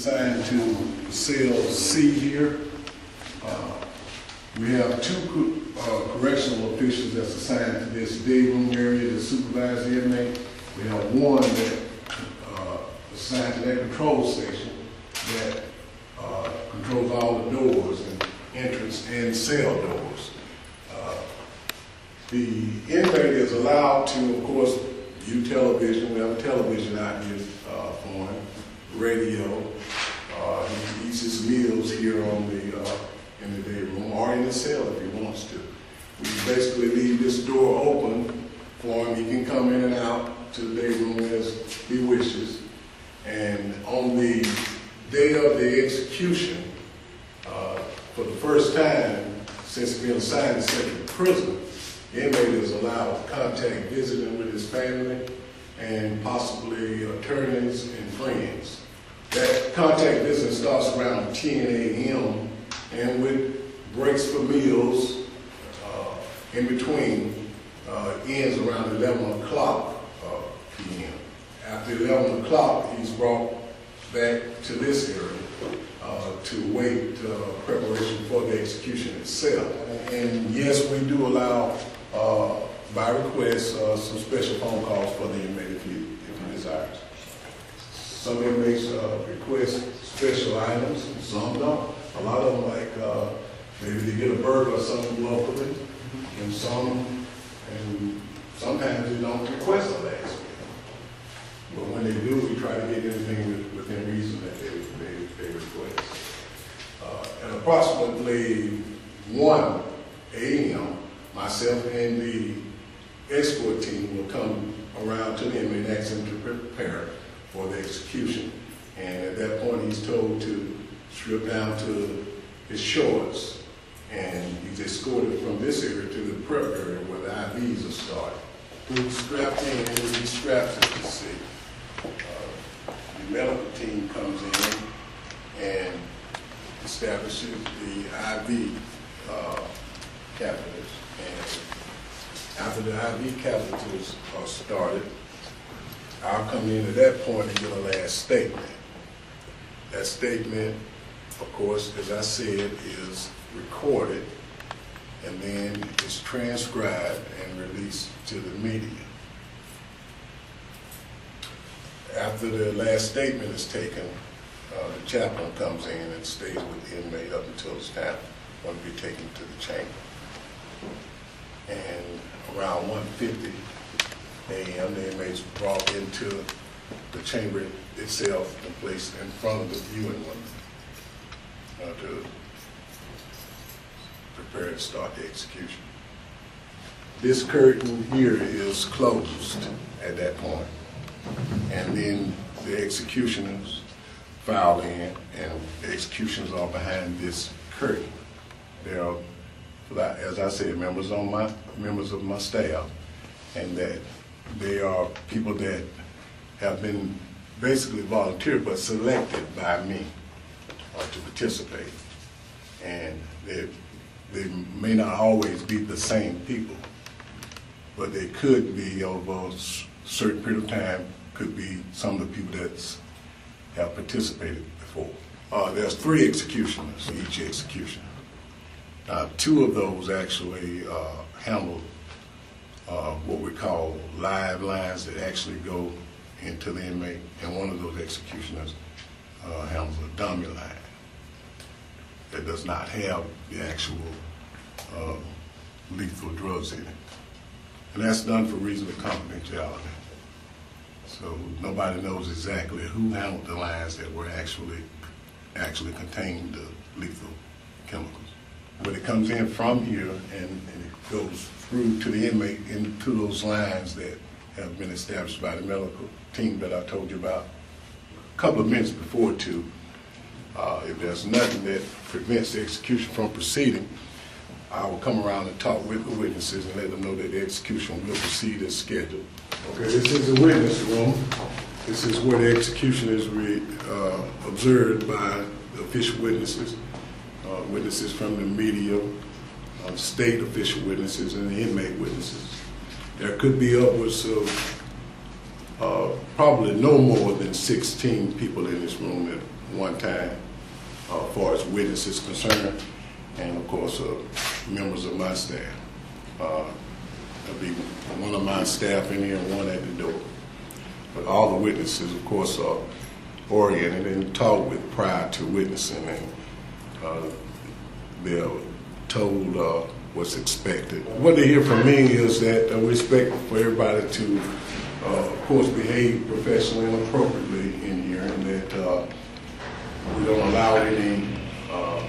assigned to cell C here. We have two correctional officials that's assigned to this day room area to supervise the inmate. We have one that assigned to that control station that controls all the doors and entrance and cell doors. The inmate is allowed to, of course, view television. We have a television out here for him, radio. He eats his meals here on in the day room or in the cell if he wants to. We basically leave this door open for him. He can come in and out to the day room as he wishes. And on the day of the execution, for the first time since being assigned to Central Prison, the inmate is allowed to contact, visiting with his family and possibly attorneys and friends. That contact visit starts around 10 a.m. and with breaks for meals in between ends around 11 o'clock p.m. After 11 o'clock, he's brought back to this area to wait preparation for the execution itself. And yes, we do allow, by request, some special phone calls for the inmate if he desires. Some inmates request special items, some don't. A lot of them, like maybe they get a burger or something locally, and sometimes they don't request a last meal. But when they do, we try to get anything within reason that they request. At approximately 1 a.m., myself and the escort team will come around to the inmate and ask him to prepare for the execution. And at that point, he's told to strip down to his shorts, and he's escorted from this area to the prep area where the IVs are started. He's strapped in with these straps, as you see. The medical team comes in and establishes the IV catheters. And after the IV catheters are started, I'll come in at that point and give a last statement. That statement, of course, as I said, is recorded and then it's transcribed and released to the media. After the last statement is taken, the chaplain comes in and stays with the inmate up until it's time for him to be taken to the chamber. And around 1:50 a.m., the inmate's brought into the chamber itself and placed in front of the viewing window to prepare to start the execution. This curtain here is closed at that point, and then the executioners file in, and the executions are behind this curtain. There are, as I said, members of my staff, and that they are people that have been basically volunteered but selected by me to participate. And they may not always be the same people, but they could be over a certain period of time, could be some of the people that have participated before. There's 3 executioners for each execution. 2 of those actually handle what we call live lines that actually go into the inmate, and one of those executioners handles a dummy line that does not have the actual lethal drugs in it. And that's done for reasons of confidentiality. So nobody knows exactly who handled the lines that were actually contained the lethal chemicals. But it comes in from here and it goes through to the inmate into those lines that have been established by the medical team that I told you about a couple of minutes before 2. If there's nothing that prevents the execution from proceeding, I will come around and talk with the witnesses and let them know that the execution will proceed as scheduled. Okay, this is the witness room. This is where the execution is observed by the official witnesses, witnesses from the media, state official witnesses, and the inmate witnesses. There could be upwards of probably no more than 16 people in this room at one time as far as witnesses concerned, and of course members of my staff. There'll be one of my staff in here and one at the door. But all the witnesses, of course, are oriented and talked with prior to witnessing, and they're told what's expected. What they hear from me is that we expect for everybody to, of course, behave professionally and appropriately in here, and that we don't allow any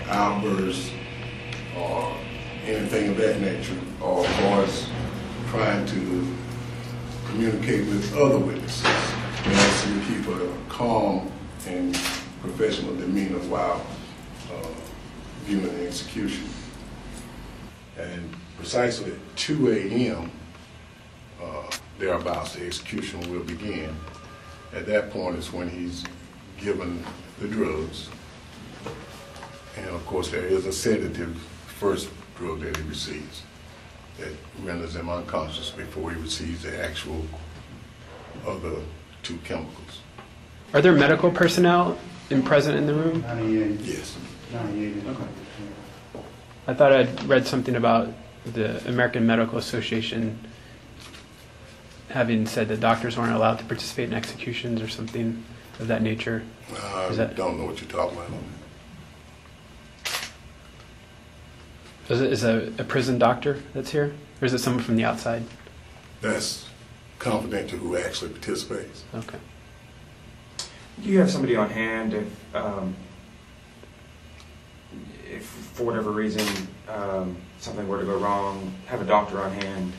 outbursts or anything of that nature, or as far as trying to communicate with other witnesses. We ask you to keep a calm and professional demeanor while viewing the execution. And precisely at 2 a.m., thereabouts, the execution will begin. At that point is when he's given the drugs. And of course, there is a sedative, first drug that he receives, that renders him unconscious before he receives the actual other two chemicals. Are there medical personnel present in the room? 98. Yes. 98. Okay. I thought I'd read something about the American Medical Association having said that doctors weren't allowed to participate in executions or something of that nature. I don't know what you're talking about on that. Is it a prison doctor that's here? Or is it someone from the outside? That's confidential who actually participates. Okay. Do you have somebody on hand if for whatever reason something were to go wrong, have a doctor on hand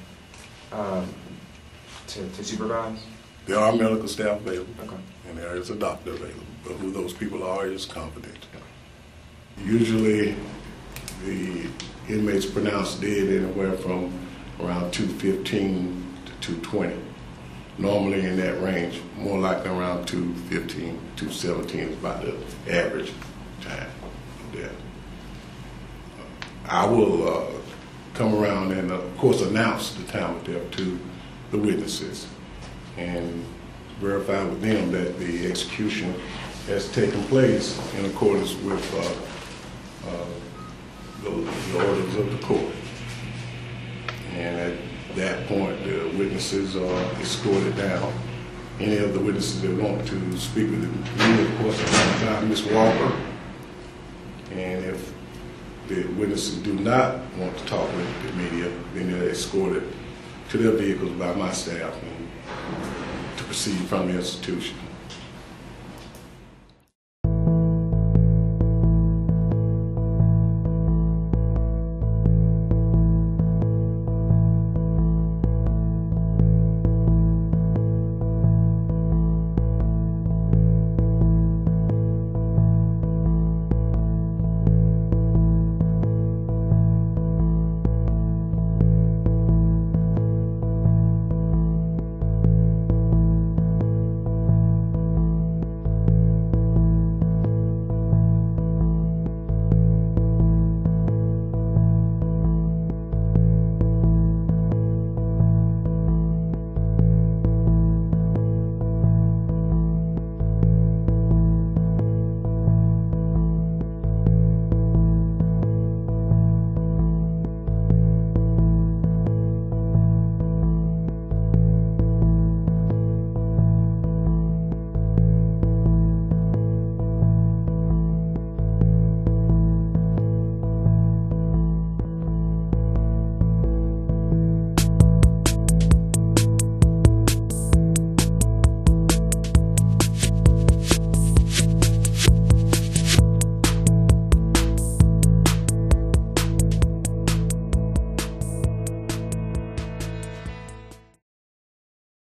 to supervise? There are medical staff available, Okay. and there is a doctor available, but who those people are is confidential. Usually the inmates pronounced dead anywhere from around 2:15 to 2:20. Normally in that range, more likely around 2:15, 2:17 is about the average time of death. I will come around and, of course, announce the time of death to the witnesses and verify with them that the execution has taken place in accordance with the orders of the court. And at that point, the witnesses are escorted down. Any of the witnesses that want to speak with me, of course, at Ms. Walker. And if the witnesses do not want to talk with the media, then they're escorted to their vehicles by my staff and to proceed from the institution.